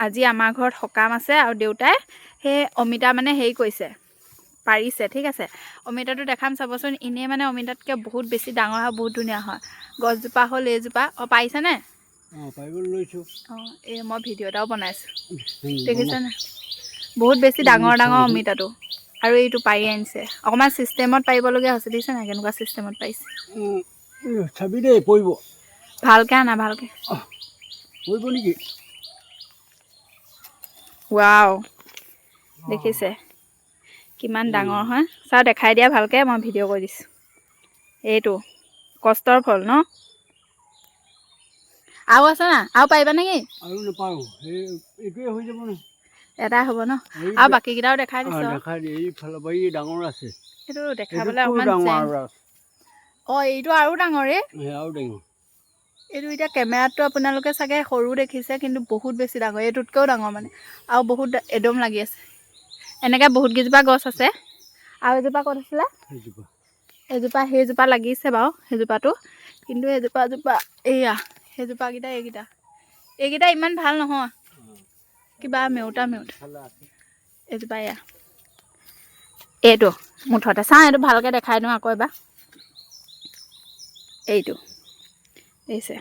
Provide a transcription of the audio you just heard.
আজি আমাৰ ঘৰত সকাম আছে আৰু দেউতাই সেই অমিতা মানে হেৰি কৰিছে পাৰিছে ঠিক আছে অমিতাটো দেখাম চাবচোন এনেই মানে অমিতাতকৈ বহুত বেছি ডাঙৰ হয় বহুত ধুনীয়া হয় গছজোপা হ'ল এইজোপা পাৰিছেনে পাৰিবলৈ লৈছোঁ এই মই ভিডিঅ' এটাও বনাইছোঁ দেখিছেনে বহুত বেছি ডাঙৰ অমিতাটো আৰু এইটো পাৰি আনিছে অকণমান ছিষ্টেমত পাৰিবলগীয়া হৈছে দেখিছে নাই কেনেকুৱা ছিষ্টেমত পাৰিছে চাবি দেই পৰিব ভালকৈ আনা ভালকৈ পৰিব নেকি ৱাও দেখিছে কিমান ডাঙৰ হয় চাও দেখাই দিয়া ভালকৈ মই ভিডিঅ' কৰি দিছোঁ এইটো কষ্টৰ ফল ন আৰু আছে না আৰু পাৰিবা নেকি আৰু নাপাৰোঁ এইটোৱে হৈ যাব ন এটাই হ'ব ন আৰু বাকীকেইটাও দেখাই দিছোঁ দেখাই দিয়ে এইফালৰ পৰা ডাঙৰ আছে সেইটো দেখাবলৈ অকণমান এইটো আৰু ডাঙৰে আৰু ডাঙৰ এইটো এতিয়া কেমেৰাতটো আপোনালোকে চাগে সৰু দেখিছে কিন্তু বহুত বেছি ডাঙৰ এইটোতকৈও ডাঙৰ মানে আৰু বহুত এদম লাগি আছে এনেকৈ বহুত কেইজোপা গছ আছে আৰু এজোপা ক'ত আছিলে এজোপা সেইজোপা লাগিছে বাৰু সেইজোপাটো কিন্তু এজোপা এয়া সেইজোপাকেইটা এইকেইটা ইমান ভাল নহয় কিবা মেউতা এজোপা এয়া এইটো মুঠতে চাওঁ এইটো ভালকৈ দেখাই দিওঁ আকৌ এবাৰ এইটো দেখিছে